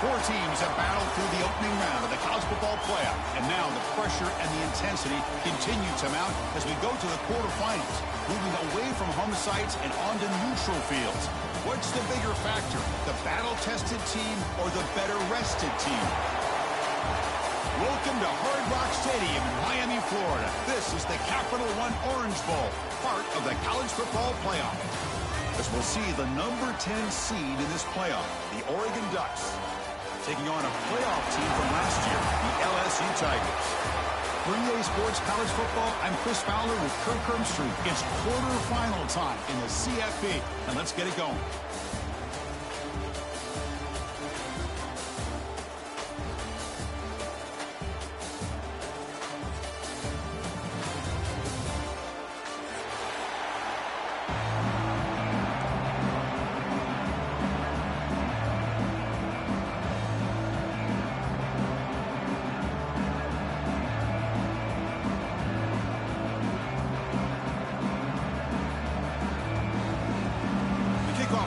Four teams have battled through the opening round of the college football playoff, and now the pressure and the intensity continue to mount as we go to the quarterfinals, moving away from home sites and onto neutral fields. What's the bigger factor, the battle-tested team or the better-rested team? Welcome to Hard Rock Stadium in Miami, Florida. This is the Capital One Orange Bowl, part of the college football playoff. As we'll see the number 10 seed in this playoff, the Oregon Ducks, taking on a playoff team from last year, the LSU Tigers. For EA Sports College Football, I'm Chris Fowler with Kirk Herbstreit. It's quarterfinal time in the CFP, and let's get it going.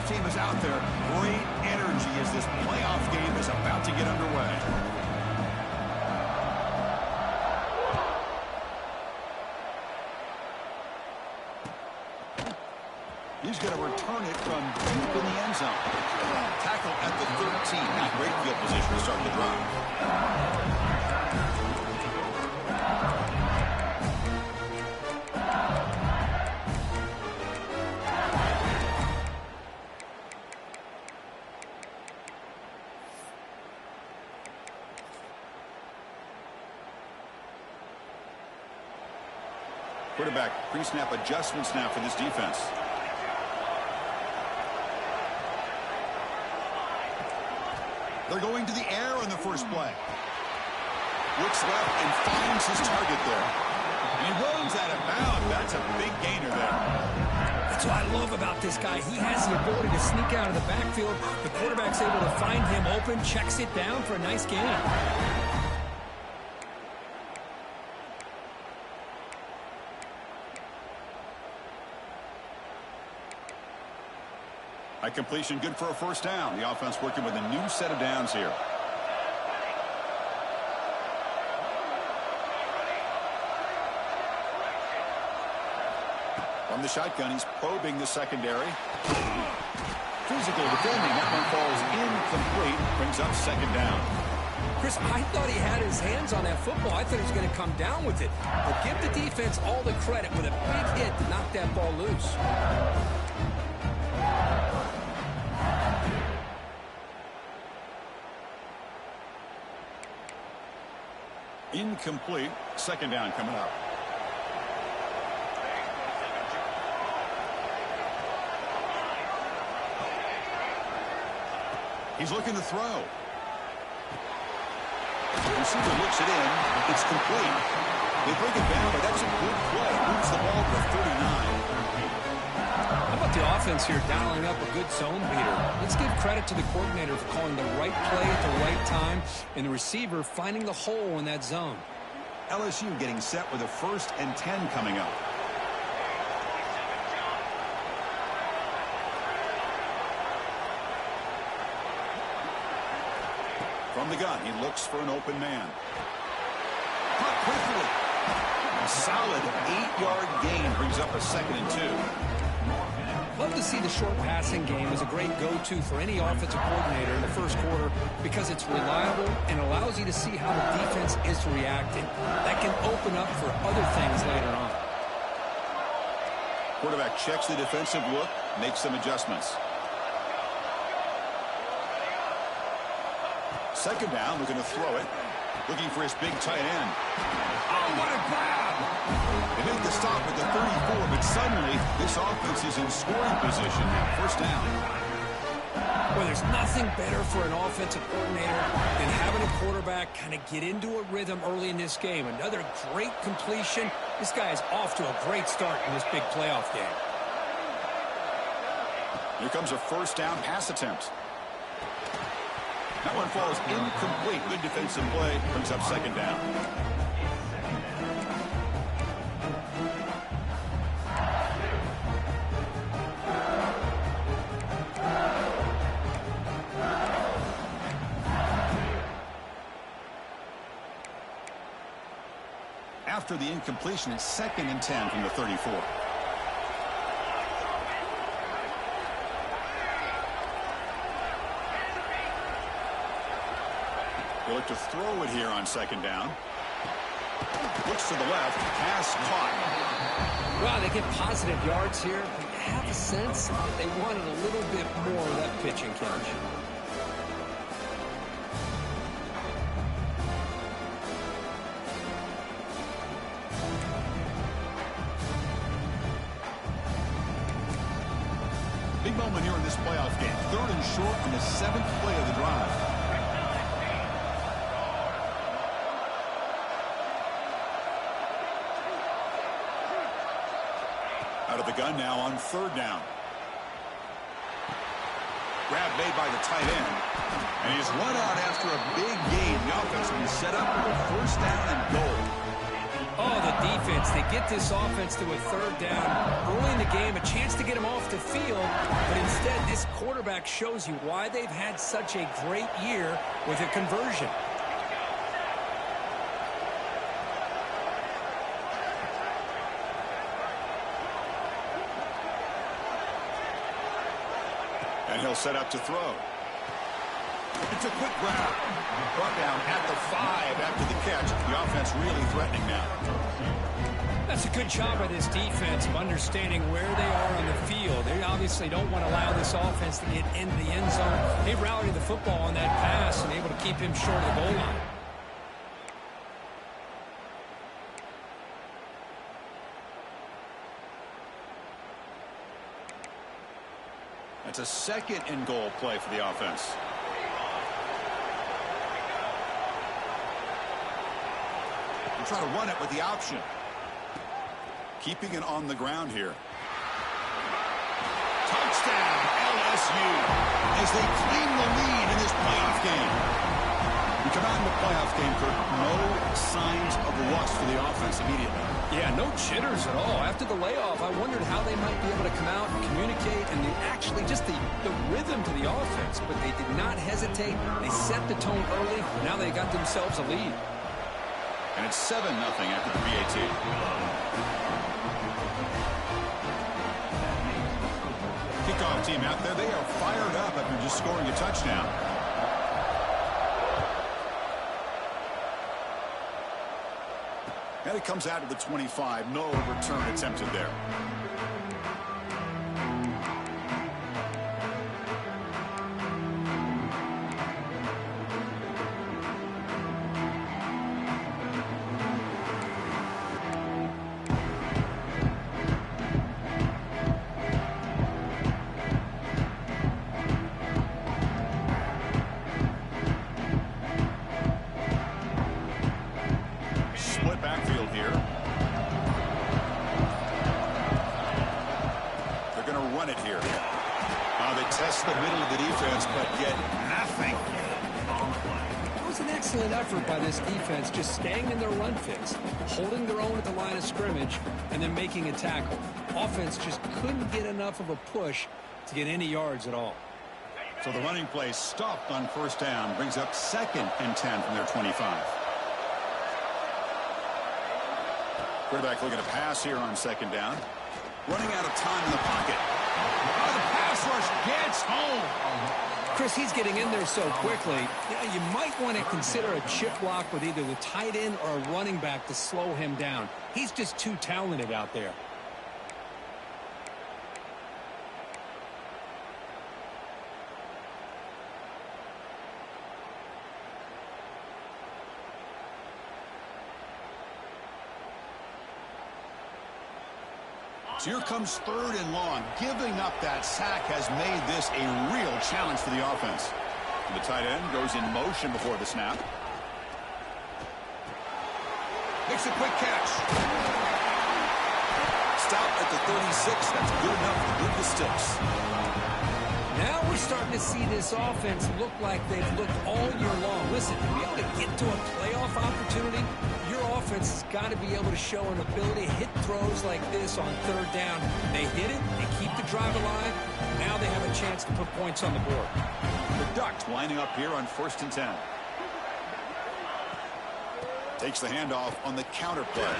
Team is out there. Great energy as this playoff game is about to get underway. He's going to return it from deep in the end zone. Tackle at the 13. Not great field position to start the drive. Quarterback pre-snap adjustments now for this defense. They're going to the air on the first play. Looks left and finds his target there. He runs out of bounds. That's a big gainer there. That's what I love about this guy. He has the ability to sneak out of the backfield. The quarterback's able to find him open, checks it down for a nice gain. High completion, good for a first down. The offense working with a new set of downs here. From the shotgun, he's probing the secondary. Physical defending. That one falls incomplete. Brings up second down. Chris, I thought he had his hands on that football. I thought he was going to come down with it. But give the defense all the credit with a big hit to knock that ball loose. Incomplete. Second down coming up. He's looking to throw. The receiver looks it in. It's complete. They break it down, but that's a good play. Moves the ball to 39. How about the offense here dialing up a good zone beater? Let's give credit to the coordinator for calling the right play at the right time and the receiver finding the hole in that zone. LSU getting set with a 1st and 10 coming up. From the gun, he looks for an open man. Caught quickly. A solid 8-yard gain brings up a 2nd and 2. Love to see the short passing game as a great go-to for any offensive coordinator in the first quarter because it's reliable and allows you to see how the defense is reacting. That can open up for other things later on. Quarterback checks the defensive look, makes some adjustments. Second down, looking to throw it. Looking for his big tight end. Oh, what a grab! They make the stop at the 34, but suddenly this offense is in scoring position now. First down. Well, there's nothing better for an offensive coordinator than having a quarterback kind of get into a rhythm early in this game. Another great completion. This guy is off to a great start in this big playoff game. Here comes a first down pass attempt. That one falls incomplete. Good defensive play. Brings up second down. After the incompletion, it's 2nd and 10 from the 34. They look to throw it here on 2nd down. Looks to the left. Pass caught. Wow, they get positive yards here. I have a sense that they wanted a little bit more of that pitching catch. Big moment here in this playoff game. 3rd and short on the 7th play of the drive. Out of the gun now on 3rd down. Grab made by the tight end. And he's run out after a big gain. The offense will be set up with a 1st down and goal. Oh, the defense. They get this offense to a 3rd down. Early in the game, a chance to get him off the field. But instead, this quarterback shows you why they've had such a great year with a conversion. And he'll set up to throw. It's a quick grab. Brought down at the 5 after the catch. The offense really threatening now. That's a good job by this defense of understanding where they are on the field. They obviously don't want to allow this offense to get into the end zone. They rallied the football on that pass and able to keep him short of the goal line. That's a 2nd and goal play for the offense. We'll try to run it with the option. Keeping it on the ground here. Touchdown, LSU, as they claim the lead in this playoff game. We come out in the playoff game, Kirk, no signs of rust for the offense immediately. Yeah, no jitters at all. After the layoff, I wondered how they might be able to come out and communicate and actually just the rhythm to the offense. But they did not hesitate. They set the tone early. Now they got themselves a lead. And it's 7-0 after the PAT. Kickoff team out there. They are fired up after just scoring a touchdown. And it comes out of the 25. No return attempted there. The middle of the defense, but yet nothing. It was an excellent effort by this defense, just staying in their run fits, holding their own at the line of scrimmage, and then making a tackle. Offense just couldn't get enough of a push to get any yards at all. So the running play stopped on 1st down, brings up 2nd and 10 from their 25. Quarterback looking to pass here on 2nd down. Running out of time in the pocket. The pass rush gets home. Chris, he's getting in there so quickly. You might want to consider a chip block with either the tight end or a running back to slow him down. He's just too talented out there. So here comes 3rd and long. Giving up that sack has made this a real challenge for the offense. And the tight end goes in motion before the snap. Makes a quick catch. Stop at the 36. That's good enough to move the sticks. Now we're starting to see this offense look like they've looked all year long. Listen, to be able to get to a playoff opportunity, your offense has got to be able to show an ability to hit throws like this on 3rd down. They hit it, they keep the drive alive. Now they have a chance to put points on the board. The Ducks lining up here on 1st and 10. Takes the handoff on the counter play.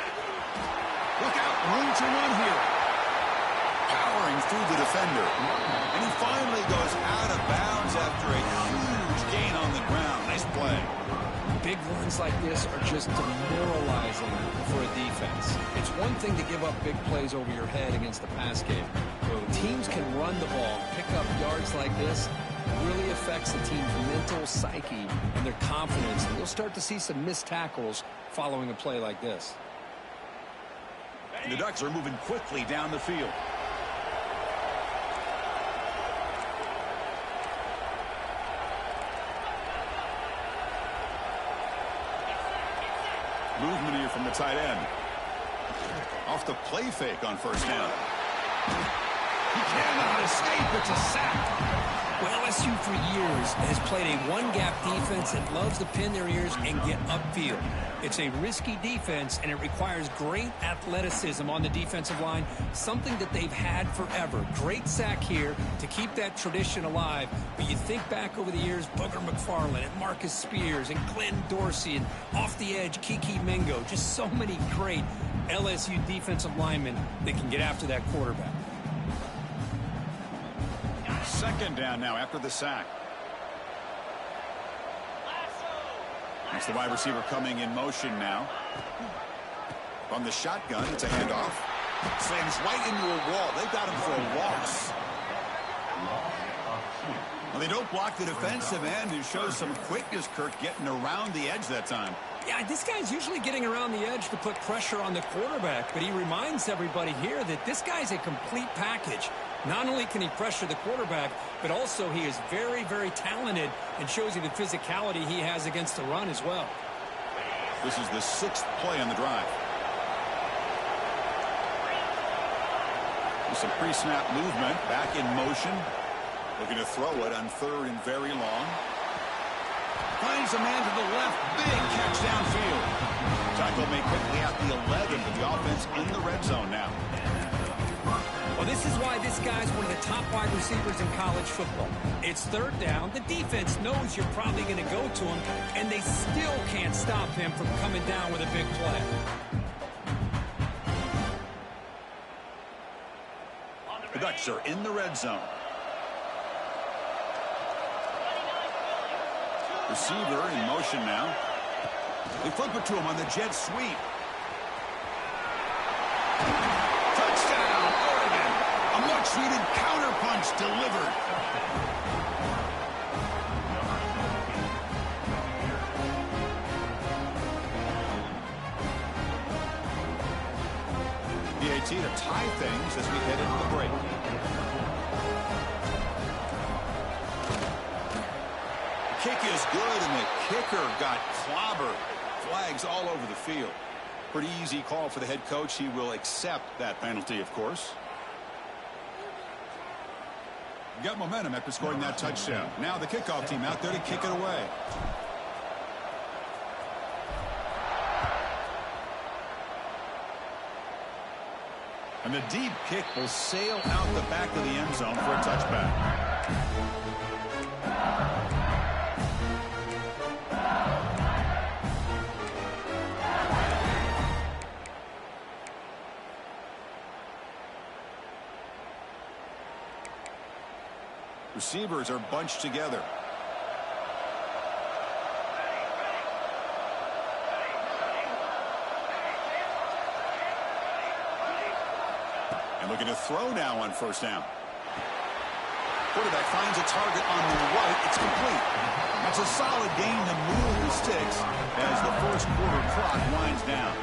Look out, room to run here. Powering through the defender. And he finally goes out of bounds after a huge gain on the ground. Nice play. Big runs like this are just demoralizing for a defense. It's one thing to give up big plays over your head against the pass game. When teams can run the ball, pick up yards like this, it really affects the team's mental psyche and their confidence. And you'll start to see some missed tackles following a play like this. The Ducks are moving quickly down the field. Movement here from the tight end. Off the play fake on first down. He cannot escape. It's a sack. Well, LSU for years has played a one-gap defense that loves to pin their ears and get upfield. It's a risky defense, and it requires great athleticism on the defensive line, something that they've had forever. Great sack here to keep that tradition alive. But you think back over the years, Booger McFarland and Marcus Spears and Glenn Dorsey and off the edge, Kiki Mingo. Just so many great LSU defensive linemen that can get after that quarterback. Second down now after the sack. It's the wide receiver coming in motion now. From the shotgun, it's a handoff. Slams right into a wall. They've got him for a loss. Well, they don't block the defensive end and show some quickness, Kirk, getting around the edge that time. Yeah, this guy's usually getting around the edge to put pressure on the quarterback, but he reminds everybody here that this guy's a complete package. Not only can he pressure the quarterback, but also he is very, very talented and shows you the physicality he has against the run as well. This is the 6th play on the drive. With some pre-snap movement, back in motion. Looking to throw it on 3rd and very long. Finds a man to the left. Big catch downfield. Tackle made quickly at the 11, but the offense in the red zone now. Well, this is why this guy's one of the top wide receivers in college football. It's 3rd down. The defense knows you're probably going to go to him, and they still can't stop him from coming down with a big play. The Ducks are in the red zone. Receiver in motion now. They flip it to him on the jet sweep. Touchdown, Oregon. A much-needed counterpunch delivered. PAT to tie things as we head into the break. Kick is good, and the kicker got clobbered. Flags all over the field. Pretty easy call for the head coach. He will accept that penalty, of course. Got momentum after scoring that touchdown. Now the kickoff team out there to kick it away. And the deep kick will sail out the back of the end zone for a touchback. Receivers are bunched together. And looking to throw now on first down. Quarterback finds a target on the right. It's complete. That's a solid gain to move the sticks as the first quarter clock winds down.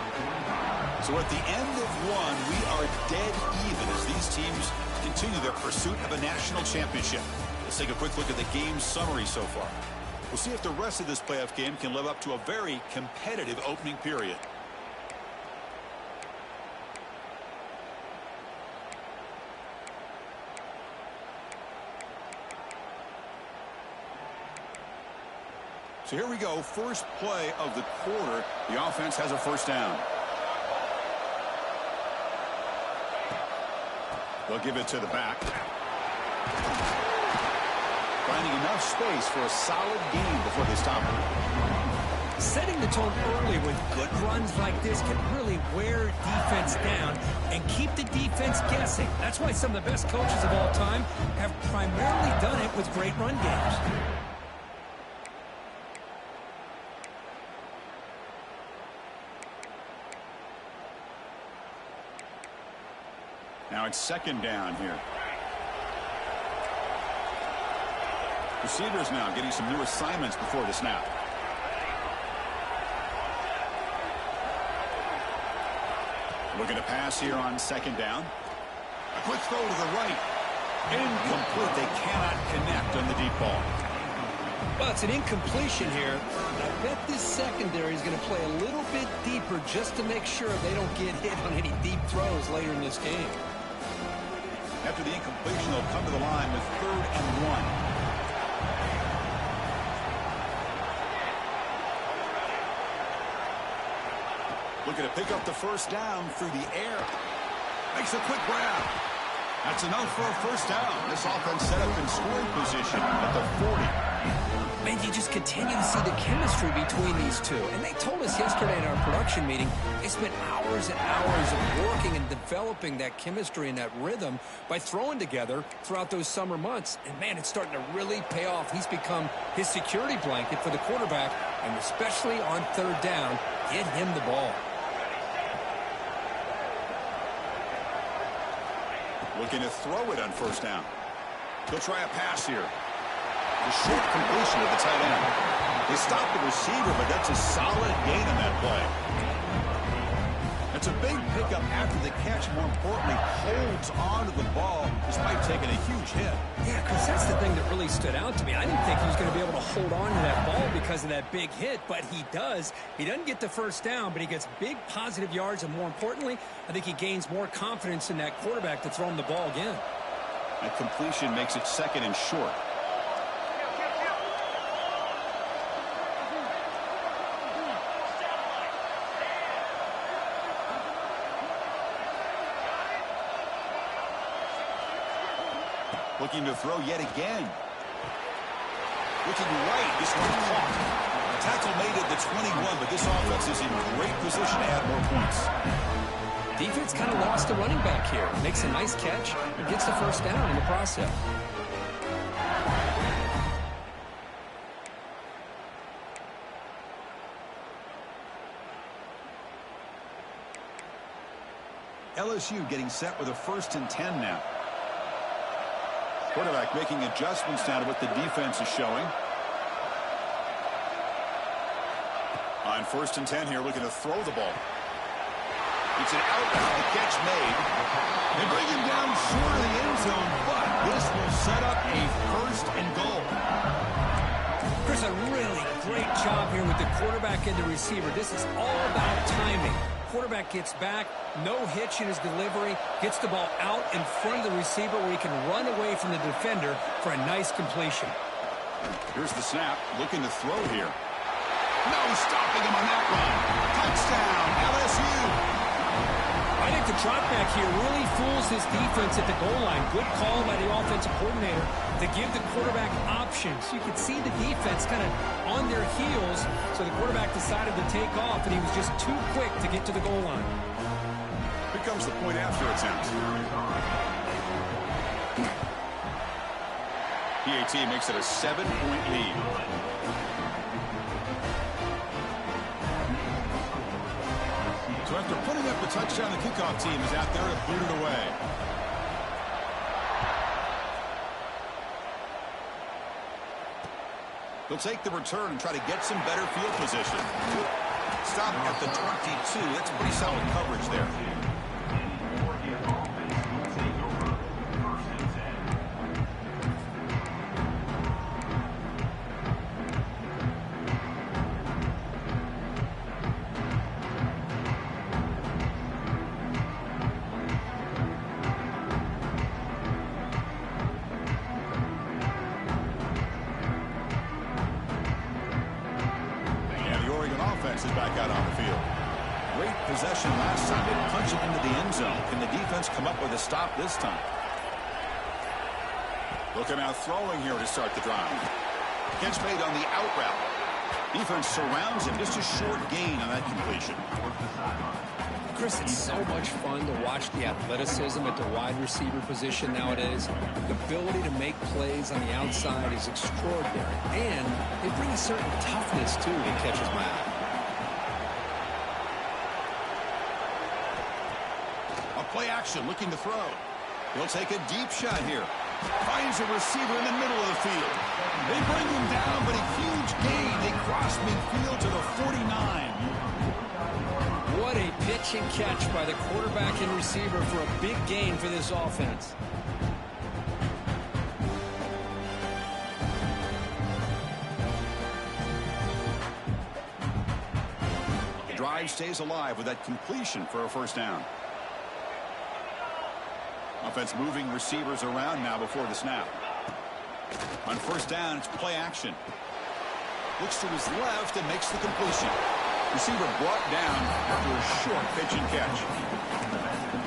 So at the end of one, we are dead even as these teams continue their pursuit of a national championship. Let's take a quick look at the game summary so far. We'll see if the rest of this playoff game can live up to a very competitive opening period. So here we go. First play of the quarter. The offense has a first down. They'll give it to the back. Finding enough space for a solid gain before they stop it. Setting the tone early with good runs like this can really wear defense down and keep the defense guessing. That's why some of the best coaches of all time have primarily done it with great run games. Now it's second down here. Receivers now getting some new assignments before the snap. Looking to pass here on second down. A quick throw to the right. Incomplete. They cannot connect on the deep ball. Well, it's an incompletion here. I bet this secondary is going to play a little bit deeper just to make sure they don't get hit on any deep throws later in this game. After the incompletion, they'll come to the line with 3rd and 1. Looking to pick up the first down through the air. Makes a quick grab. That's enough for a first down. This offense set up in scoring position at the 40. Man, you just continue to see the chemistry between these two. And they told us yesterday in our production meeting, they spent hours and hours of working and developing that chemistry and that rhythm by throwing together throughout those summer months. And, man, it's starting to really pay off. He's become his security blanket for the quarterback, and especially on 3rd down, get him the ball. Looking to throw it on first down. He'll try a pass here. The short completion of the tight end. They stopped the receiver, but that's a solid gain on that play. It's a big pickup after the catch. More importantly, holds on to the ball despite taking a huge hit. Yeah, because that's the thing that really stood out to me. I didn't think he was going to be able to hold on to that ball because of that big hit, but he does. He doesn't get the first down, but he gets big positive yards, and more importantly, I think he gains more confidence in that quarterback to throw him the ball again. That completion makes it 2nd and short. Looking to throw yet again. Looking right. This one caught. The tackle made it the 21, but this offense is in great position to add more points. Defense kind of lost the running back here. Makes a nice catch and gets the first down in the process. LSU getting set with a 1st and 10 now. Quarterback making adjustments now to what the defense is showing. On 1st and 10 here, looking to throw the ball. It's an outbound catch made. They bring him down short of the end zone, but this will set up a 1st and goal. Chris, a really great job here with the quarterback and the receiver. This is all about timing. Quarterback gets back, no hitch in his delivery, gets the ball out in front of the receiver where he can run away from the defender for a nice completion. Here's the snap, looking to throw here. No stopping him on that run. Touchdown, LSU. I think the drop back here really fools his defense at the goal line. Good call by the offensive coordinator to give the quarterback options. You could see the defense kind of on their heels, so the quarterback decided to take off, and he was just too quick to get to the goal line. Here comes the point after attempt. PAT makes it a 7-point lead. So after putting up the touchdown, the kickoff team is out there to boot it away. They'll take the return and try to get some better field position. Stop at the 22. That's pretty solid coverage there. Is back out on the field. Great possession last time. They punch it into the end zone. Can the defense come up with a stop this time? Looking out throwing here to start the drive. Catch made on the out route. Defense surrounds him. Just a short gain on that completion. Chris, it's so much fun to watch the athleticism at the wide receiver position nowadays. The ability to make plays on the outside is extraordinary. And they bring a certain toughness, too, that catches my eye. A play action, looking to throw. He'll take a deep shot here. Finds a receiver in the middle of the field. They bring him down, but a huge gain. They cross midfield to the 49. What a pitch and catch by the quarterback and receiver for a big gain for this offense. The drive stays alive with that completion for a first down. Offense moving receivers around now before the snap. On first down, it's play action. Looks to his left and makes the completion. Receiver brought down after a short pitch and catch.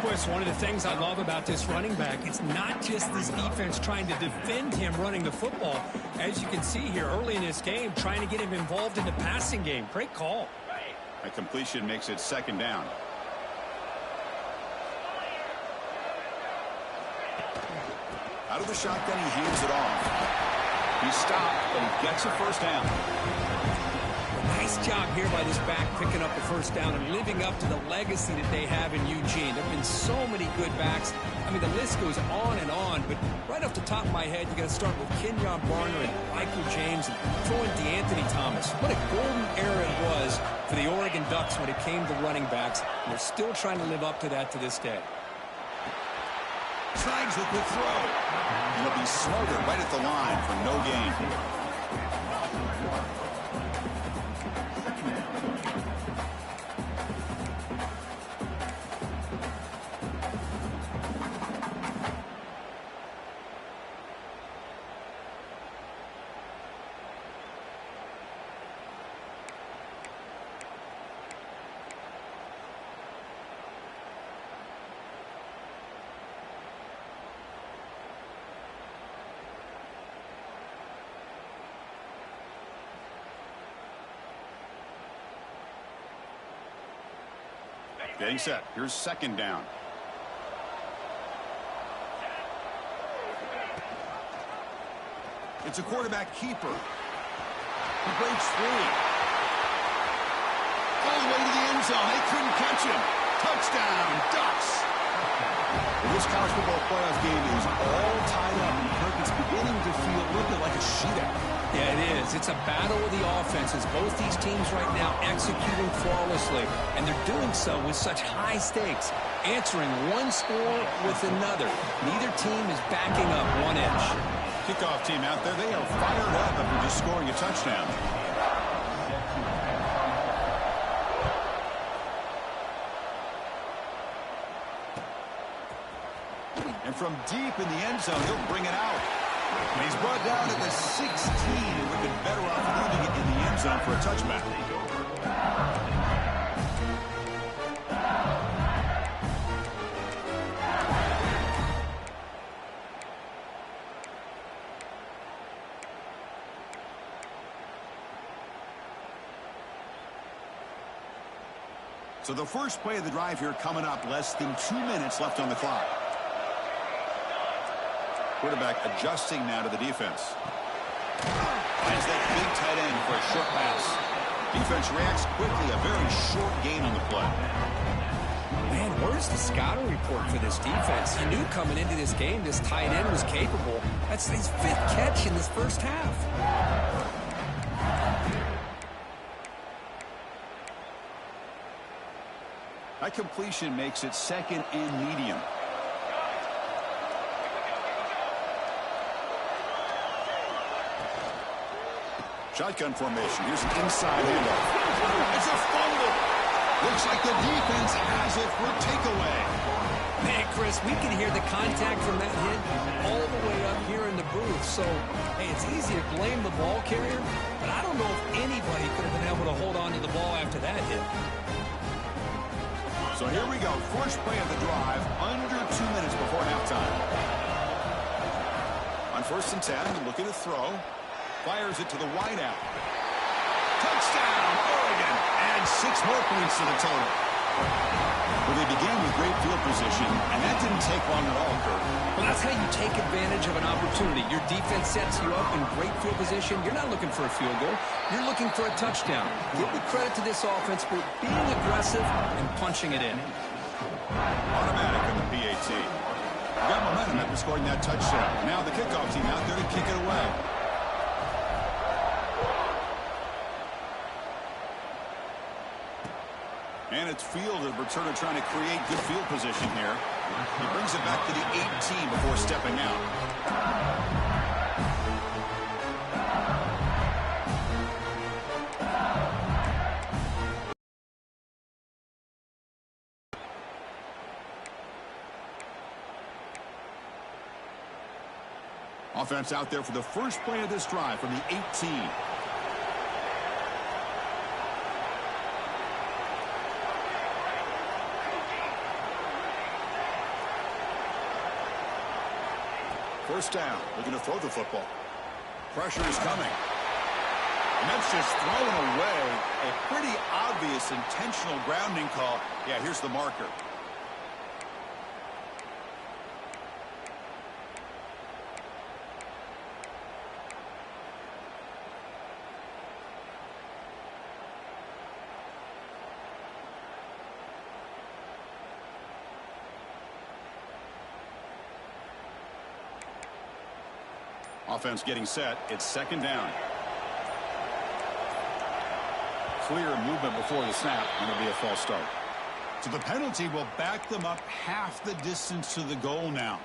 Chris, one of the things I love about this running back, it's not just this defense trying to defend him running the football. As you can see here early in this game, trying to get him involved in the passing game. Great call. A completion makes it second down. Out of the shotgun, he hands it off. He stopped, but he gets a first down. Nice job here by this back picking up the first down and living up to the legacy that they have in Eugene. There have been so many good backs. I mean, the list goes on, but right off the top of my head, you got to start with Kenyon Barner and Michael James and throw in DeAnthony Thomas. What a golden era it was for the Oregon Ducks when it came to running backs. And they're still trying to live up to that to this day. Tries with the throw. He'll be smothered right at the line for no gain. Getting set. Here's second down. It's a quarterback keeper. He breaks free. All the way to the end zone. They couldn't catch him. Touchdown, Ducks. Well, this college football playoff game is all tied up. Kirk, it's beginning to feel a little bit like a shootout. Yeah, it is. It's a battle of the offenses. Both these teams right now executing flawlessly, and they're doing so with such high stakes, answering one score with another. Neither team is backing up one inch. Kickoff team out there, they are fired up after just scoring a touchdown. And from deep in the end zone, he'll bring it out. And he's brought down at the 16, and we've been better off leaving it in the end zone for a touchback. So the first play of the drive here coming up, less than 2 minutes left on the clock. Quarterback adjusting now to the defense. Finds that big tight end for a short pass. Defense reacts quickly. A very short gain on the play. Man, where's the scouting report for this defense? You knew coming into this game this tight end was capable. That's his 5th catch in this first half. That completion makes it second and medium. Shotgun formation. Here's an inside handoff. It's a fumble. Looks like the defense has it for a takeaway. Man, Chris, we can hear the contact from that hit all the way up here in the booth. So, hey, it's easy to blame the ball carrier, but I don't know if anybody could have been able to hold on to the ball after that hit. So here we go. First play of the drive, under 2 minutes before halftime. On 1st and 10, looking to throw. Fires it to the wideout. Touchdown, Oregon. And 6 more points to the total. Well, they began with great field position, and that didn't take long at all, Kurt. Well, that's how you take advantage of an opportunity. Your defense sets you up in great field position. You're not looking for a field goal. You're looking for a touchdown. Give the credit to this offense for being aggressive and punching it in. Automatic on the PAT. Got momentum after scoring that touchdown. Now the kickoff team out there to kick it away. And it's fielded. Returner trying to create good field position here. He brings it back to the 18 before stepping out. Offense out there for the first play of this drive from the 18. First down, looking to throw the football. Pressure is coming. And that's just thrown away. A pretty obvious intentional grounding call. Yeah, here's the marker. Offense getting set. It's second down. Clear movement before the snap, and it'll be a false start. So the penalty will back them up half the distance to the goal now.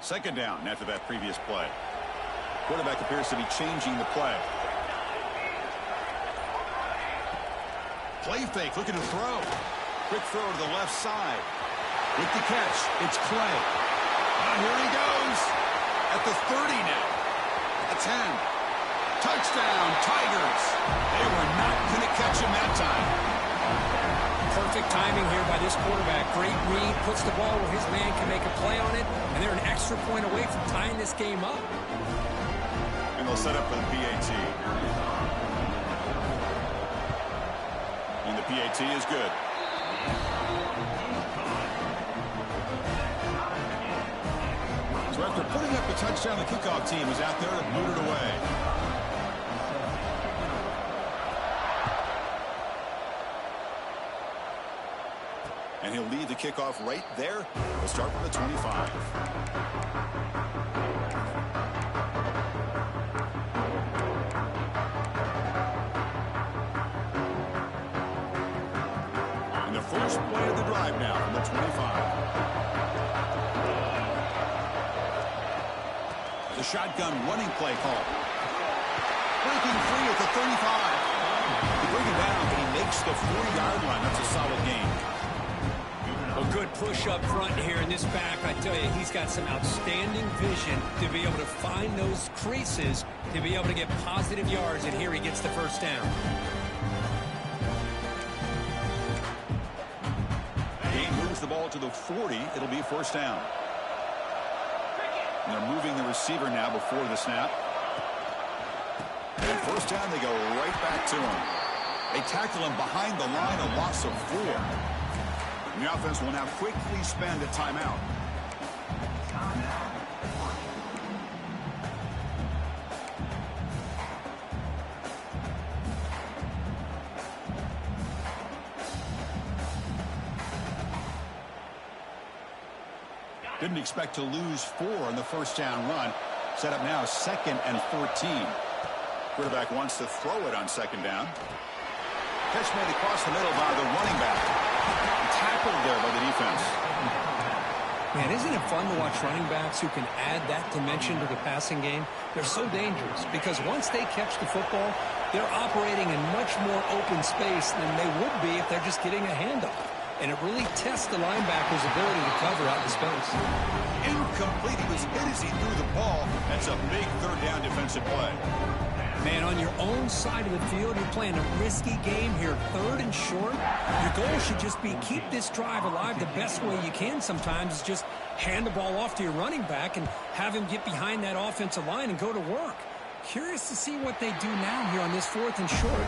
Second down after that previous play. Quarterback appears to be changing the play. Play fake, looking to throw. Quick throw to the left side. With the catch, it's Clay. And here he goes. At the 30 now. At the 10. Touchdown, Tigers. They were not going to catch him that time. Perfect timing here by this quarterback. Great read, puts the ball where his man can make a play on it, and they're an extra point away from tying this game up. And they'll set up for the PAT. And the PAT is good. So after putting up a touchdown, the kickoff team is out there to boot it away. And he'll lead the kickoff right there. We'll start from the 25. First play of the drive now from the 25. The shotgun running play call. Breaking free at the 35. They bring him down, but he makes the 40-yard line. That's a solid gain. A good push up front here in this back. I tell you, he's got some outstanding vision to be able to find those creases, to be able to get positive yards, and here he gets the first down. The ball to the 40. It'll be first down. And they're moving the receiver now before the snap. And first down, they go right back to him. They tackle him behind the line, a loss of 4. And the offense will now quickly spend a timeout. Didn't expect to lose 4 on the first down run. Set up now 2nd and 14. Quarterback wants to throw it on second down. Catch made across the middle by the running back. Tackled there by the defense. Man, isn't it fun to watch running backs who can add that dimension to the passing game? They're so dangerous because once they catch the football, they're operating in much more open space than they would be if they're just getting a handoff. And it really tests the linebacker's ability to cover out the space. Incomplete. He was hit as he threw the ball. That's a big third down defensive play. Man, on your own side of the field, you're playing a risky game here, 3rd and short. Your goal should just be keep this drive alive the best way you can sometimes is just hand the ball off to your running back and have him get behind that offensive line and go to work. Curious to see what they do now here on this 4th and short.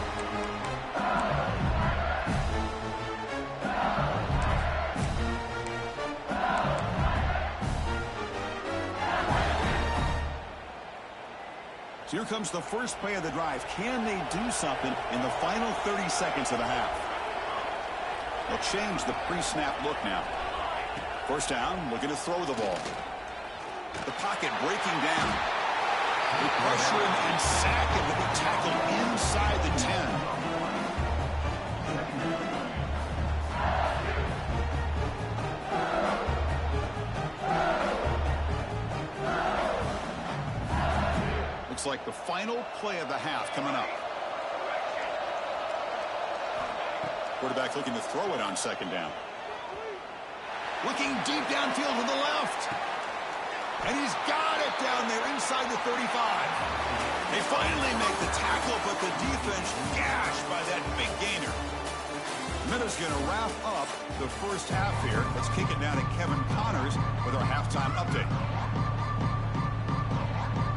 So here comes the first play of the drive. Can they do something in the final 30 seconds of the half? They'll change the pre-snap look now. First down, looking to throw the ball. The pocket breaking down. They pressure him and sack him to be tackled inside the 10. Looks like the final play of the half coming up. Quarterback looking to throw it on second down. Looking deep downfield to the left. And he's got it down there inside the 35. They finally make the tackle, but the defense gashed by that big gainer. Minutes going to wrap up the first half here. Let's kick it down to Kevin Connors with our halftime update.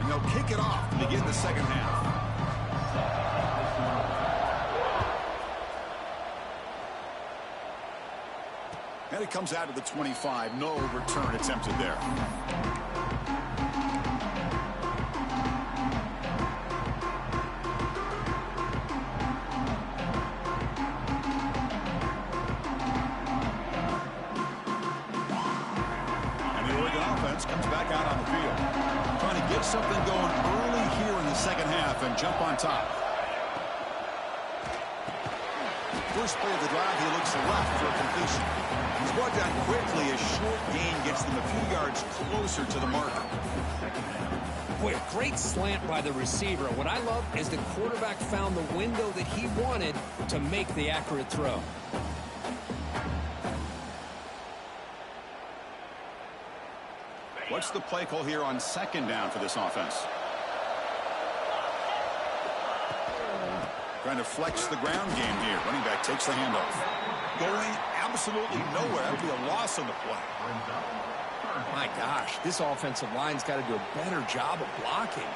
And they'll kick it off to begin the second half. And it comes out of the 25. No return attempted there. And the Oregon offense comes back out on the field. Trying to get something going early here in the second half and jump on top. First play of the drive, he looks left for a completion. He's brought down quickly. A short gain gets them a few yards closer to the marker. Boy, a great slant by the receiver. What I love is the quarterback found the window that he wanted to make the accurate throw. What's the play call here on second down for this offense? Trying to flex the ground game here. Running back takes the handoff. Going absolutely nowhere. That would be a loss on the play. My gosh, this offensive line's got to do a better job of blocking.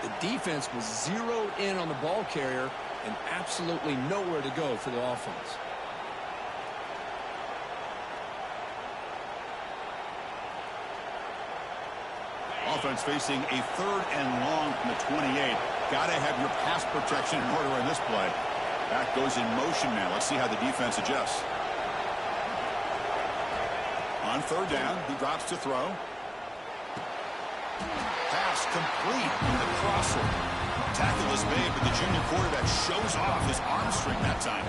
The defense was zeroed in on the ball carrier and absolutely nowhere to go for the offense. Offense facing a 3rd and long from the 28. Got to have your pass protection in order in this play. Back goes in motion now. Let's see how the defense adjusts. On 3rd down, he drops to throw. Pass complete in the crosser. Tackle is made, but the junior quarterback shows off his arm strength that time.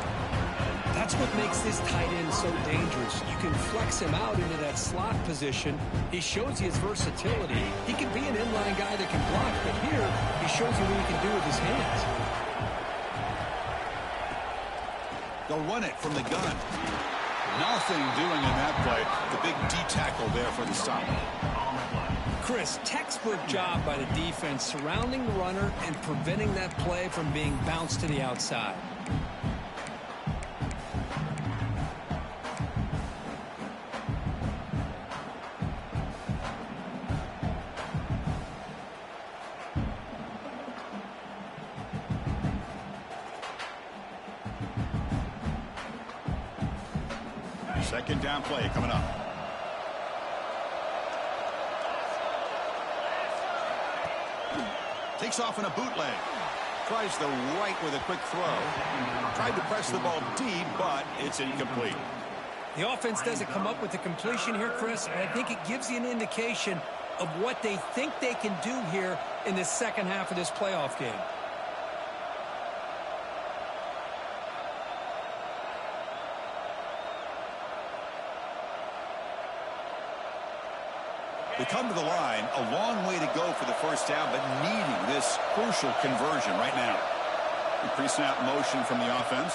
That's what makes this tight end so dangerous. You can flex him out into that slot position. He shows you his versatility. He can be an inline guy that can block, but here he shows you what he can do with his hands. They'll run it from the gun. Nothing doing in that play. The big D tackle there for the stop. Chris, textbook job by the defense surrounding the runner and preventing that play from being bounced to the outside. Second down play coming up. Takes off in a bootleg. Tries the right with a quick throw. Tried to press the ball deep, but it's incomplete. The offense doesn't come up with the completion here, Chris, and I think it gives you an indication of what they think they can do here in the second half of this playoff game. They come to the line, a long way to go for the first down, but needing this crucial conversion right now. Pre-snap motion from the offense.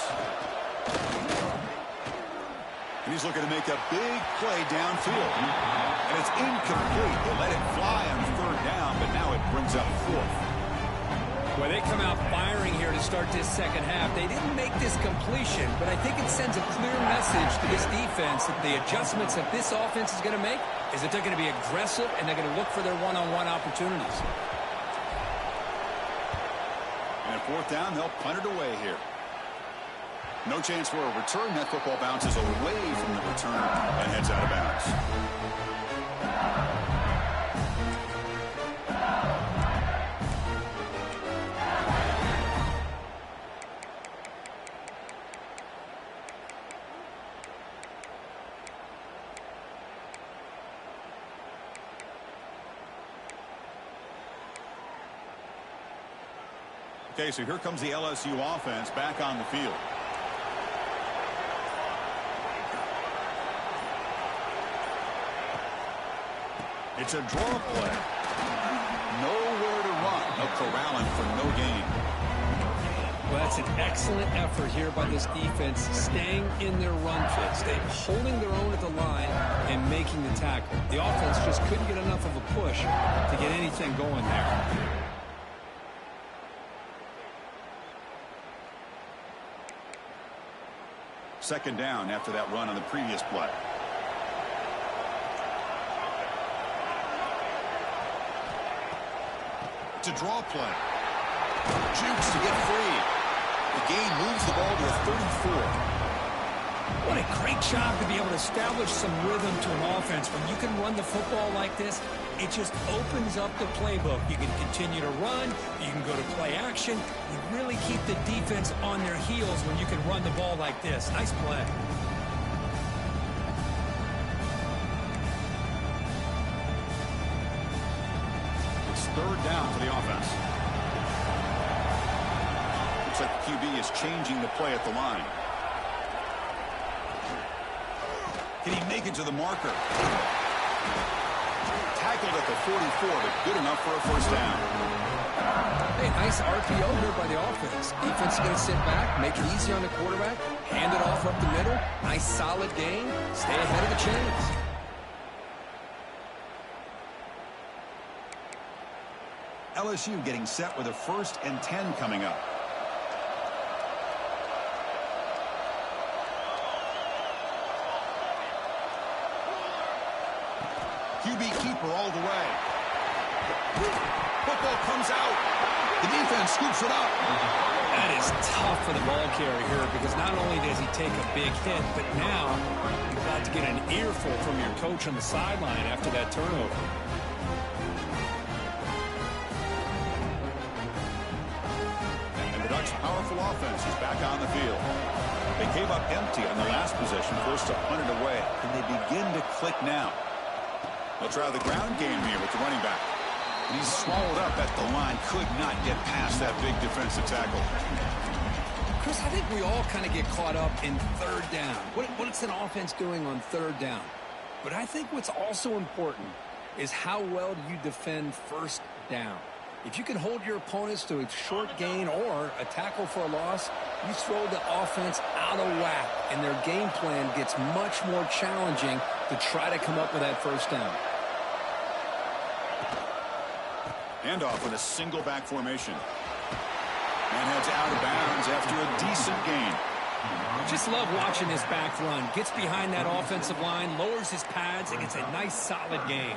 And he's looking to make a big play downfield. And it's incomplete. They let it fly on 3rd down, but now it brings up 4th. Well, they come out firing here to start this second half. They didn't make this completion, but I think it sends a clear message to this defense that the adjustments that this offense is going to make is that they're going to be aggressive and they're going to look for their one-on-one opportunities. And 4th down, they'll punt it away here. No chance for a return. That football bounces away from the return and heads out of bounds. Okay, so here comes the LSU offense back on the field. It's a draw play. Nowhere to run. No corralling for no gain. Well, that's an excellent effort here by this defense, staying in their run fits. They're holding their own at the line and making the tackle. The offense just couldn't get enough of a push to get anything going there. Second down after that run on the previous play. It's a draw play. Jukes to get free. The gain moves the ball to a 34. What a great job to be able to establish some rhythm to an offense. When you can run the football like this, it just opens up the playbook. You can continue to run. You can go to play action. You really keep the defense on their heels when you can run the ball like this. Nice play. It's 3rd down for the offense. Looks like the QB is changing the play at the line. Can he make it to the marker? Tackled at the 44, but good enough for a 1st down. Hey, nice RPO here by the offense. Defense is going to sit back, make it easy on the quarterback, hand it off up the middle. Nice solid gain. Stay ahead of the chains. LSU getting set with a 1st and 10 coming up. QB keeper all the way. Football comes out. The defense scoops it up. That is tough for the ball carrier here because not only does he take a big hit, but now you're about to get an earful from your coach on the sideline after that turnover. And the Ducks' powerful offense is back on the field. They came up empty on the last possession, forced to punt it away. Can they begin to click now? They'll try the ground game here with the running back. And he's swallowed up at the line. Could not get past that big defensive tackle. Chris, I think we all kind of get caught up in 3rd down. What's an offense doing on 3rd down? But I think what's also important is how well do you defend 1st down. If you can hold your opponents to a short gain or a tackle for a loss, you throw the offense out of whack, and their game plan gets much more challenging to try to come up with that 1st down. Handoff with a single back formation. And heads out of bounds after a decent gain. Just love watching this back run. Gets behind that offensive line, lowers his pads, and gets a nice solid gain.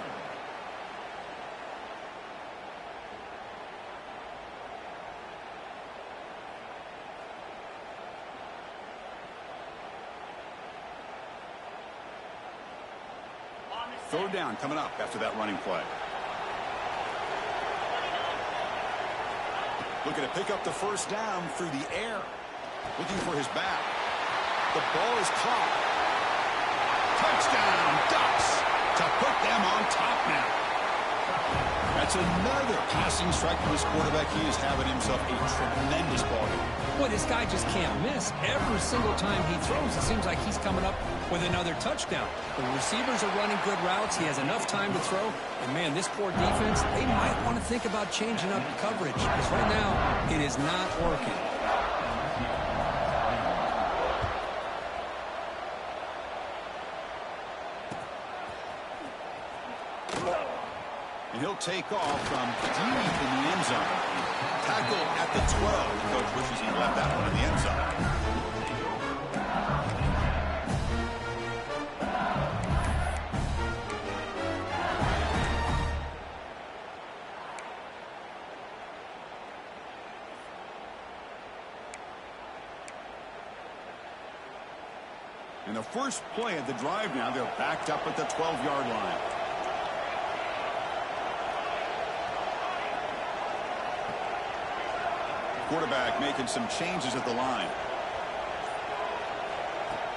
Third down coming up after that running play. Looking to pick up the 1st down through the air. Looking for his back. The ball is caught. Touchdown, Ducks, to put them on top now. That's another passing strike from his quarterback. He is having himself a tremendous ball game. Boy, this guy just can't miss. Every single time he throws, it seems like he's coming up with another touchdown. The receivers are running good routes. He has enough time to throw. And, man, this poor defense, they might want to think about changing up coverage because right now it is not working. And he'll take off from deep in the end zone. Tackle at the 12. Coach wishes he left that one in the end zone. In the first play of the drive now, they're backed up at the 12-yard line. Quarterback making some changes at the line.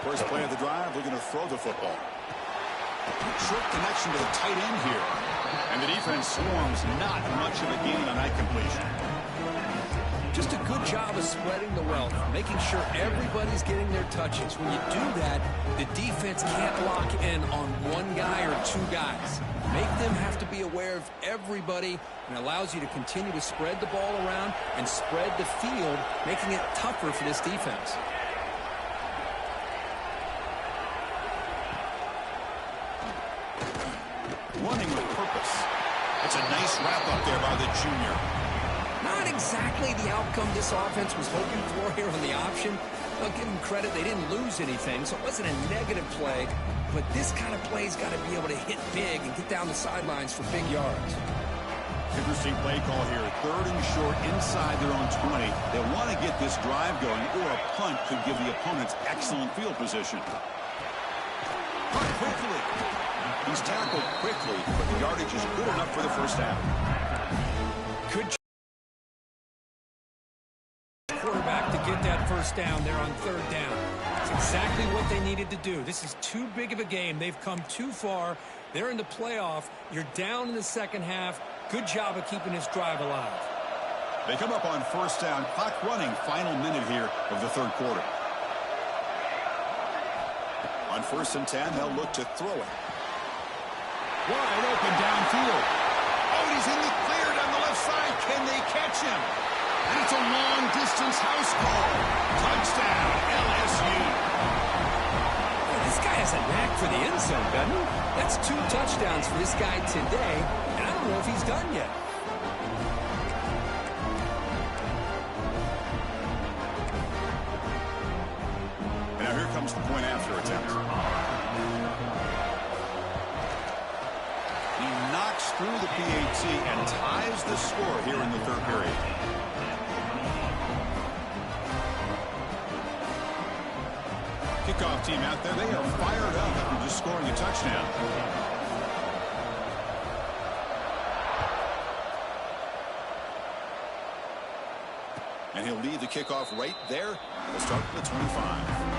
First play of the drive, they're going to throw the football. Short connection to the tight end here. And the defense swarms not much of a gain on that completion. Just a good job of spreading the wealth, making sure everybody's getting their touches. When you do that, the defense can't lock in on one guy or two guys. Make them have to be aware of everybody, and allows you to continue to spread the ball around and spread the field, making it tougher for this defense. Running with purpose. It's a nice wrap up there by the junior. Not exactly the outcome this offense was hoping for here on the option. I'll give them credit, they didn't lose anything, so it wasn't a negative play. But this kind of play's got to be able to hit big and get down the sidelines for big yards. Interesting play call here. 3rd and short inside their own 20. They want to get this drive going, or a punt could give the opponents excellent field position. Punt quickly. He's tackled quickly, but the yardage is good enough for the first down. Good quarterback to get that first down there on 3rd down. It's exactly what they needed to do. This is too big of a game. They've come too far. They're in the playoff. You're down in the second half. Good job of keeping this drive alive. They come up on first down. Clock running. Final minute here of the 3rd quarter. On 1st and 10, they'll look to throw it. Wide open downfield. Oh, he's in the clear down the left side. Can they catch him? And it's a long-distance house call. Touchdown, LSU. Well, this guy has a knack for the end zone, doesn't he? That's 2 touchdowns for this guy today, and I don't know if he's done yet. And now here comes the point after attempt. He knocks through the PAT and ties the score here in the 3rd period. Kickoff team out there, they are fired up after just scoring a touchdown. And he'll lead the kickoff right there. We'll start with the 25.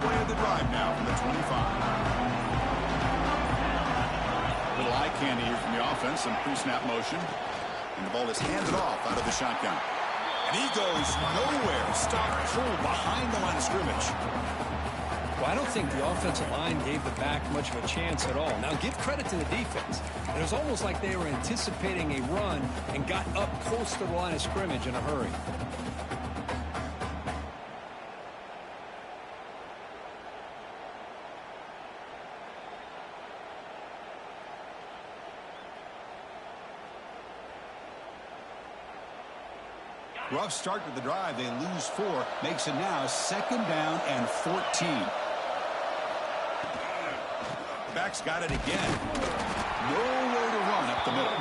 Play of the drive now from the 25. Little eye candy here from the offense, some pre-snap motion. And the ball is handed off out of the shotgun. And he goes nowhere. Stopped cold behind the line of scrimmage. Well, I don't think the offensive line gave the back much of a chance at all. Now, give credit to the defense. It was almost like they were anticipating a run and got up close to the line of scrimmage in a hurry. Rough start to the drive. They lose 4. Makes it now 2nd down and 14. Back's got it again. Nowhere to run up the middle.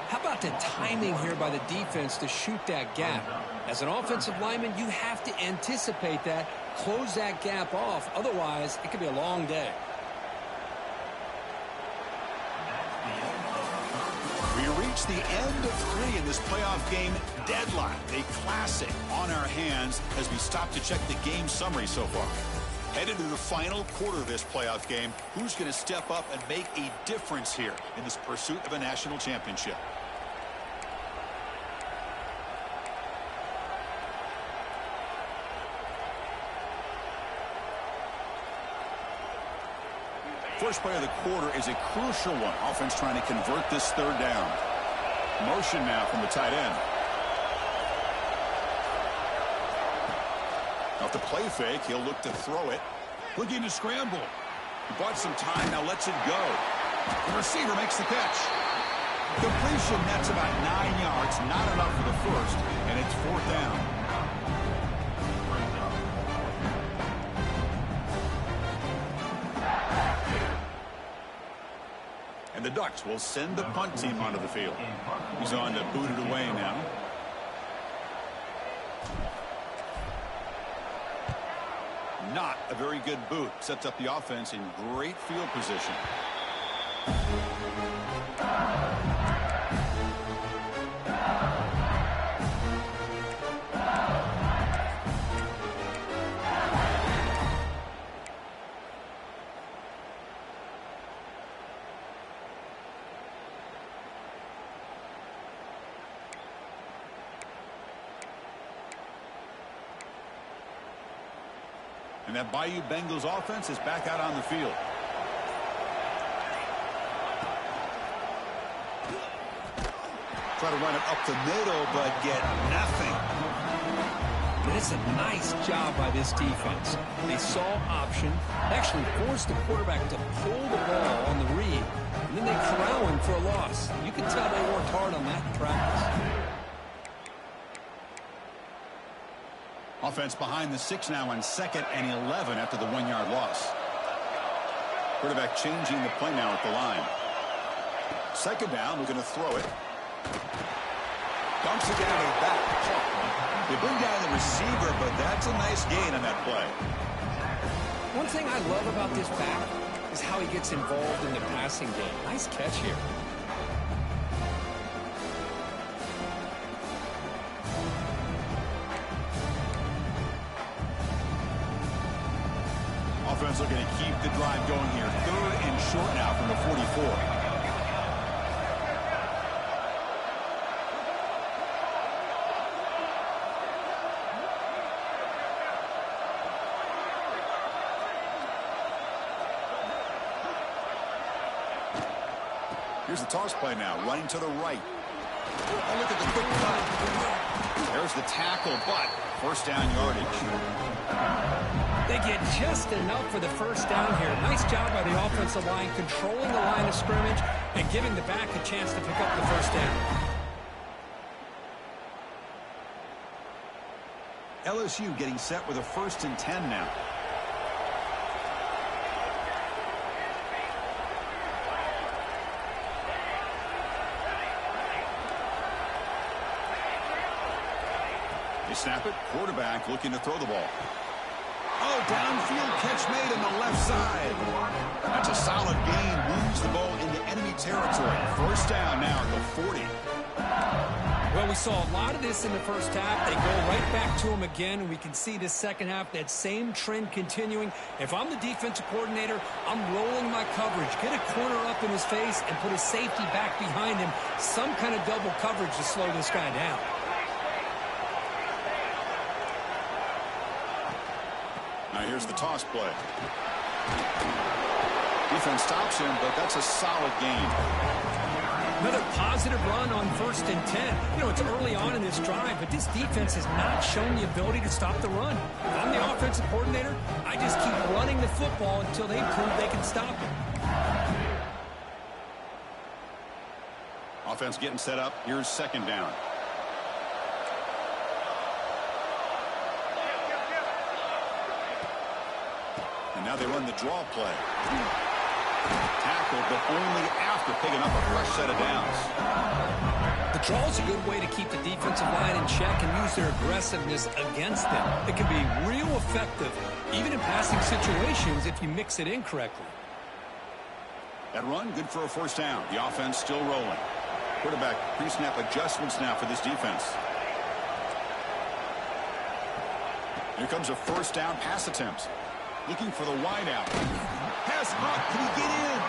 How about the timing here by the defense to shoot that gap? As an offensive lineman, you have to anticipate that, close that gap off. Otherwise, it could be a long day. The end of 3 in this playoff game. Deadline, a classic on our hands as we stop to check the game summary so far. Headed to the final quarter of this playoff game. Who's going to step up and make a difference here in this pursuit of a national championship? First play of the quarter is a crucial one. Offense trying to convert this third down. Motion now from the tight end. Off the play fake, he'll look to throw it. Looking to scramble. He bought some time, now lets it go. The receiver makes the catch. Completion, that's about 9 yards. Not enough for the first, and it's fourth down. And the Ducks will send the punt team onto the field. He's on to boot it away now. Not a very good boot. Sets up the offense in great field position. And that Bayou Bengals offense is back out on the field. Try to run it up the middle, but get nothing. And it's a nice job by this defense. They saw option, actually forced the quarterback to pull the ball on the read, and then they corral him for a loss. You can tell they worked hard on that in practice. Offense behind the 6 now on 2nd and 11 after the 1-yard loss. Quarterback changing the play now at the line. 2nd down, we're going to throw it. Dumps it down to the back. They bring down the receiver, but that's a nice gain on that play. One thing I love about this back is how he gets involved in the passing game. Nice catch here. Offense looking to keep the drive going here. 3rd and short now from the 44. Here's the toss play now, running to the right. Oh, look at the quick cut. There's the tackle, but first down yardage. They get just enough for the first down here. Nice job by the offensive line, controlling the line of scrimmage and giving the back a chance to pick up the first down. LSU getting set with a 1st and 10 now. They snap it. Quarterback looking to throw the ball. Oh, downfield catch made on the left side. That's a solid gain. Moves the ball into enemy territory. First down now at the 40. Well, we saw a lot of this in the first half. They go right back to him again, and we can see this second half, that same trend continuing. If I'm the defensive coordinator, I'm rolling my coverage. Get a corner up in his face and put a safety back behind him. Some kind of double coverage to slow this guy down. Now here's the toss play. Defense stops him, but that's a solid gain. Another positive run on 1st and 10. You know, it's early on in this drive, but this defense has not shown the ability to stop the run. If I'm the offensive coordinator, I just keep running the football until they prove they can stop it. Offense getting set up. Here's 2nd down. And now they run the draw play. Tackled, but only after picking up a fresh set of downs. The draw is a good way to keep the defensive line in check and use their aggressiveness against them. It can be real effective, even in passing situations, if you mix it in correctly. That run, good for a first down. The offense still rolling. Quarterback pre-snap adjustments now for this defense. Here comes a first down pass attempt. Looking for the wideout. Pass up. Can he get in?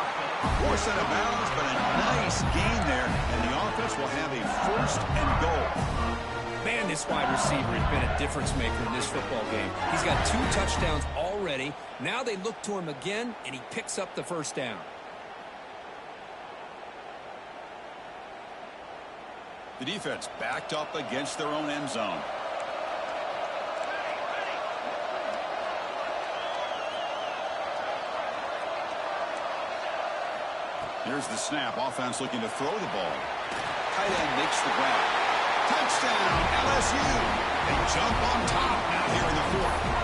Force out of bounds, but a nice gain there. And the offense will have a 1st and goal. Man, this wide receiver has been a difference maker in this football game. He's got 2 touchdowns already. already. Now they look to him again, and he picks up the first down. The defense backed up against their own end zone. Here's the snap. Offense looking to throw the ball. Tight end makes the grab. Touchdown, LSU. They jump on top now here in the fourth.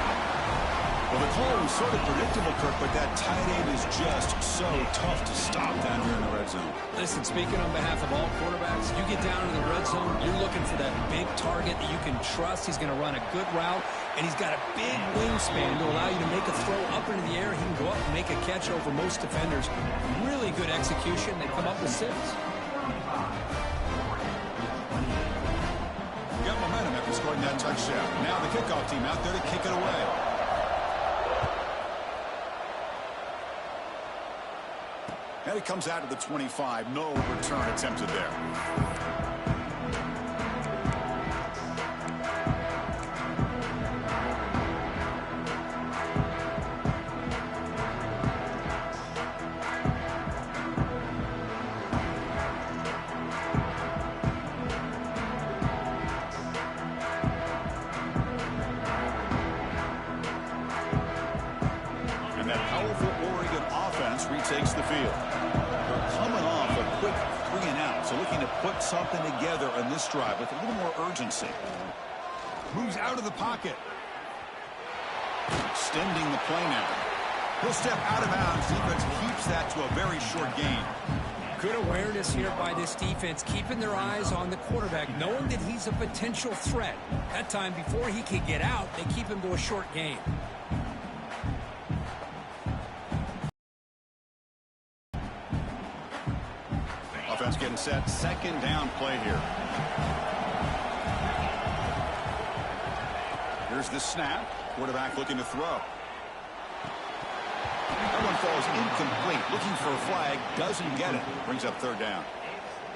Well, the call was sort of predictable, Kirk, but that tight end is just so tough to stop down here in the red zone. Listen, speaking on behalf of all quarterbacks, you get down in the red zone, you're looking for that big target that you can trust. He's going to run a good route, and he's got a big wingspan to allow you to make a throw up into the air. He can go up and make a catch over most defenders. Really good execution. They come up with 6. Got momentum after scoring that touchdown. Now the kickoff team out there to kick it away. And it comes out of the 25. No return attempted there. And that powerful Oregon offense retakes the field. They're coming off a quick 3-and-out, so looking to put something together on this drive with a little more urgency. Moves out of the pocket. Extending the play now. He'll step out of bounds. Defense keeps that to a very short gain. Good awareness here by this defense, keeping their eyes on the quarterback, knowing that he's a potential threat. That time, before he can get out, they keep him to a short gain. Offense getting set. Second down play here. Here's the snap. Quarterback looking to throw. That one falls incomplete. Looking for a flag. Doesn't get it. Brings up third down.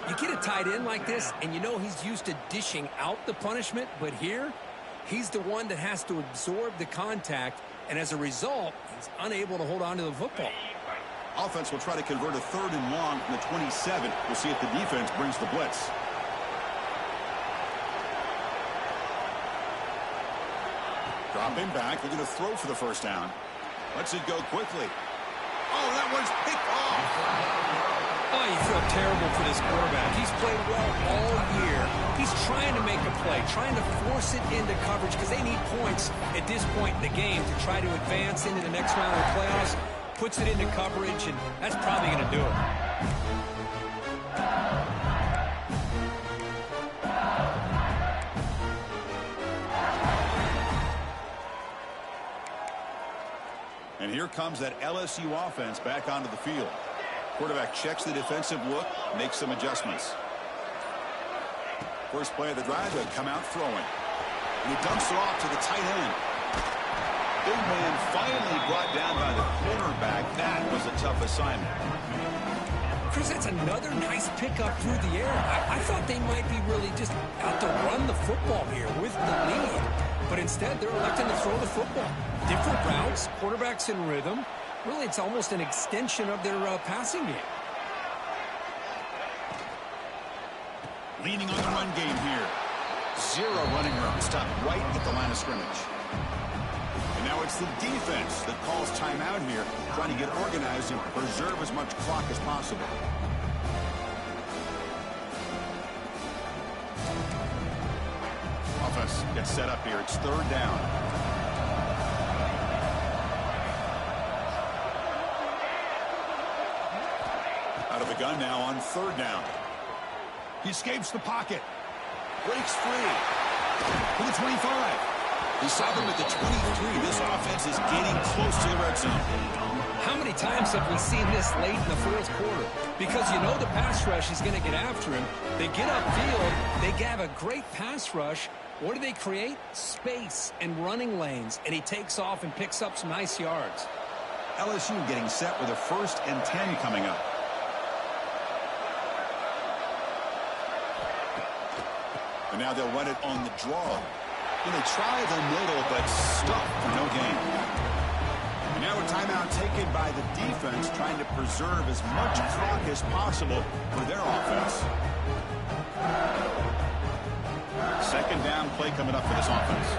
You get a tight end like this, and you know he's used to dishing out the punishment, but here, he's the one that has to absorb the contact, and as a result, he's unable to hold on to the football. Offense will try to convert a 3rd and long from the 27. We'll see if the defense brings the blitz. Dropping back, looking to throw for the first down. Lets it go quickly. Oh, that one's picked off. Oh, you feel terrible for this quarterback. He's played well all year. He's trying to make a play, trying to force it into coverage because they need points at this point in the game to try to advance into the next round of the playoffs. Puts it into coverage, and that's probably going to do it. And here comes that LSU offense back onto the field. Quarterback checks the defensive look, makes some adjustments. First play of the drive, they'll come out throwing. And he dumps it off to the tight end. Big man finally brought down by the cornerback. That was a tough assignment. Chris, that's another nice pickup through the air. I thought they might be really just out to run the football here with the lead. But instead, they're electing to throw the football. Different routes, quarterbacks in rhythm. Really, it's almost an extension of their passing game. Leaning on the run game here. 0 running room. Stopped right at the line of scrimmage. And now it's the defense that calls timeout here, trying to get organized and preserve as much clock as possible. Offense gets set up here. It's 3rd down. Out of the gun now on 3rd down. He escapes the pocket. Breaks free. To the 25. He saw them at the 23. This offense is getting close to the red zone. How many times have we seen this late in the 4th quarter? Because you know the pass rush is going to get after him. They get upfield. They have a great pass rush. What do they create? Space and running lanes. And he takes off and picks up some nice yards. LSU getting set with a 1st and 10 coming up. And now they'll run it on the draw. And they try the middle, but stuck for no gain. Now a timeout taken by the defense, trying to preserve as much clock as possible for their offense. Second down play coming up for this offense.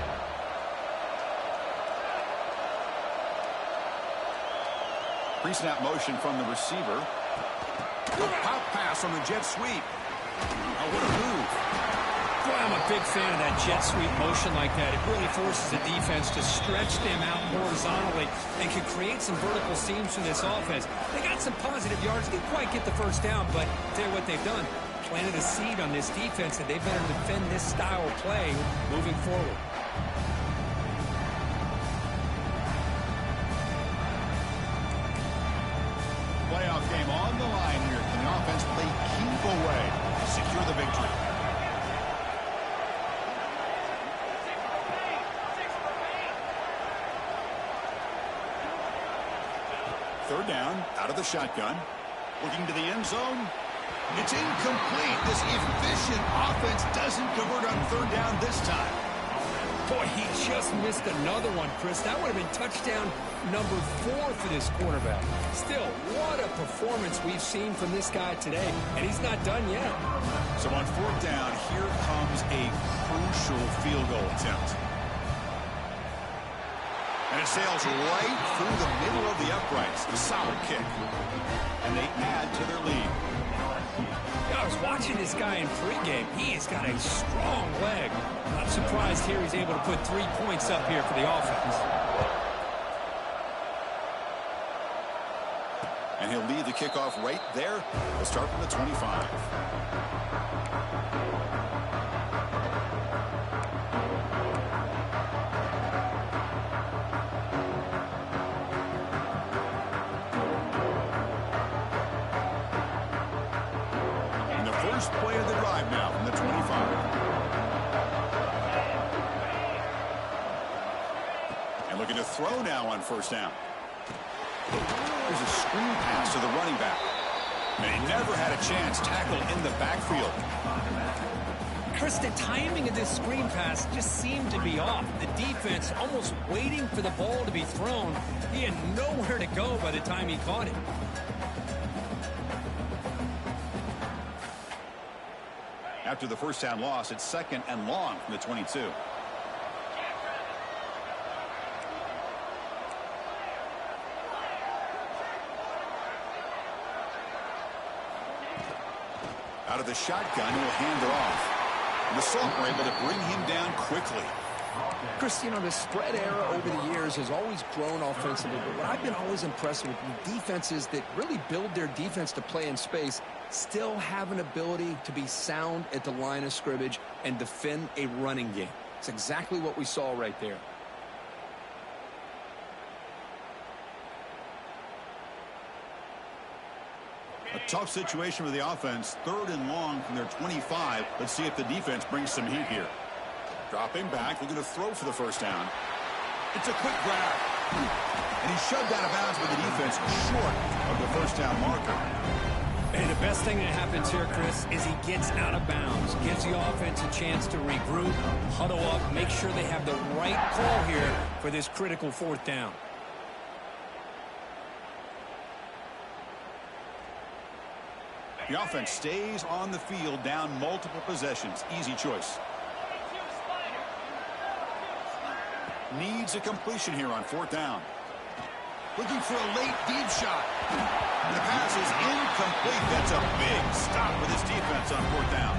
Pre-snap motion from the receiver. A pop pass on the jet sweep. Oh, what a move. Boy, I'm a big fan of that jet sweep motion like that. It really forces the defense to stretch them out horizontally and can create some vertical seams for this offense. They got some positive yards. Didn't quite get the first down, but I'll tell you what they've done. Planted a seed on this defense that they better defend this style of play moving forward. Playoff game on the line here. Can the offense play keep away to secure the victory? Third down, out of the shotgun. Looking to the end zone. It's incomplete. This efficient offense doesn't convert on third down this time. Boy, he just missed another one, Chris. That would have been touchdown number 4 for this quarterback. Still, what a performance we've seen from this guy today, and he's not done yet. So on fourth down, here comes a crucial field goal attempt. And it sails right through the middle of the uprights. A solid kick. And they add to their lead. I was watching this guy in pregame. He has got a strong leg. I'm surprised here he's able to put 3 points up here for the offense. And he'll lead the kickoff right there. We'll start from the 25. First play of the drive now from the 25. And looking to throw now on first down. There's a screen pass to the running back. And he never had a chance tackled in the backfield. Chris, the timing of this screen pass just seemed to be off. The defense almost waiting for the ball to be thrown. He had nowhere to go by the time he caught it. After the first down loss, it's second and long from the 22. Out of the shotgun, he'll hand it off. And the Salt were able to bring him down quickly. Chris, you know, the spread era over the years has always grown offensively, but what I've been always impressed with defenses that really build their defense to play in space still have an ability to be sound at the line of scrimmage and defend a running game. It's exactly what we saw right there. A tough situation for the offense. Third and long from their 25. Let's see if the defense brings some heat here. Dropping back, looking to throw for the first down. It's a quick grab. And he's shoved out of bounds by the defense short of the first down marker. And the best thing that happens here, Chris, is he gets out of bounds, gives the offense a chance to regroup, huddle up, make sure they have the right call here for this critical fourth down. The offense stays on the field, down multiple possessions. Easy choice. Needs a completion here on fourth down. Looking for a late deep shot. The pass is incomplete. That's a big stop for this defense on fourth down.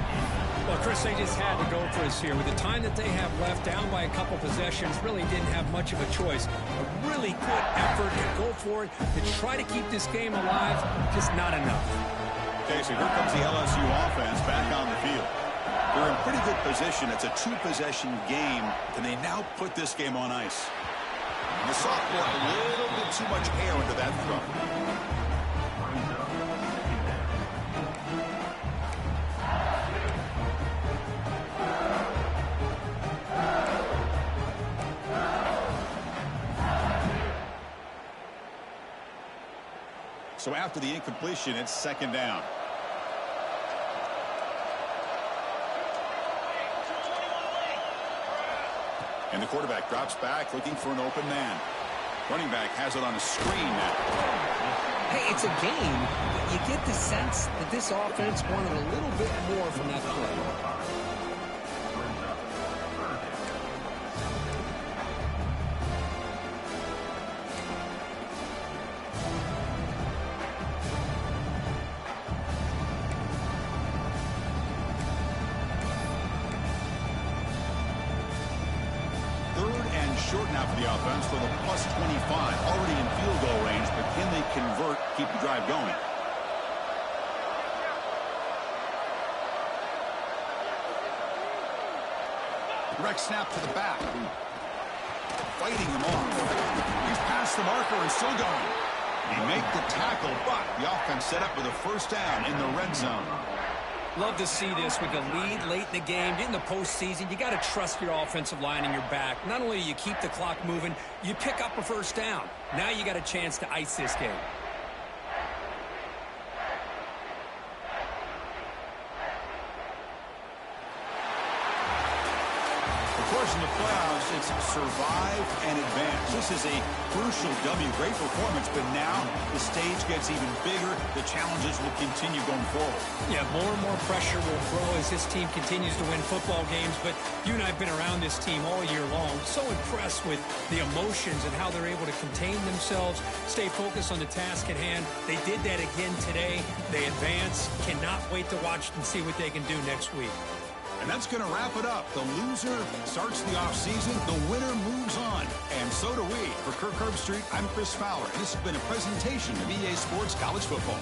Well, Chris, they just had to go for us here. With the time that they have left, down by a couple possessions, really didn't have much of a choice. A really good effort to go for it, to try to keep this game alive, just not enough. Okay, so here comes the LSU offense back on the field. They're in pretty good position. It's a two-possession game. Can they now put this game on ice? And the sophomore, a little bit too much air into that throw. So after the incompletion, it's second down. And the quarterback drops back looking for an open man. Running back has it on a screen now. Hey, it's a game, but you get the sense that this offense wanted a little bit more from that play. Short now for the offense for the plus 25. Already in field goal range, but can they convert, keep the drive going? Direct snap to the back. Fighting him off. He's past the marker and still going. They make the tackle, but the offense set up with a first down in the red zone. Love to see this with a lead late in the game. In the postseason, you got to trust your offensive line and your back. Not only do you keep the clock moving, you pick up a first down. Now you got a chance to ice this game. Of course, in the playoffs, it's survive and advance. This is a crucial W. Great performance, but now the stage gets even bigger. The challenges will continue going forward. Yeah, more and more pressure will grow as this team continues to win football games, but you and I have been around this team all year long. So impressed with the emotions and how they're able to contain themselves, stay focused on the task at hand. They did that again today. They advance. Cannot wait to watch and see what they can do next week. And that's going to wrap it up. The loser starts the offseason. The winner moves on. And so do we. For Kirk Herbstreit, I'm Chris Fowler. This has been a presentation of EA Sports College Football.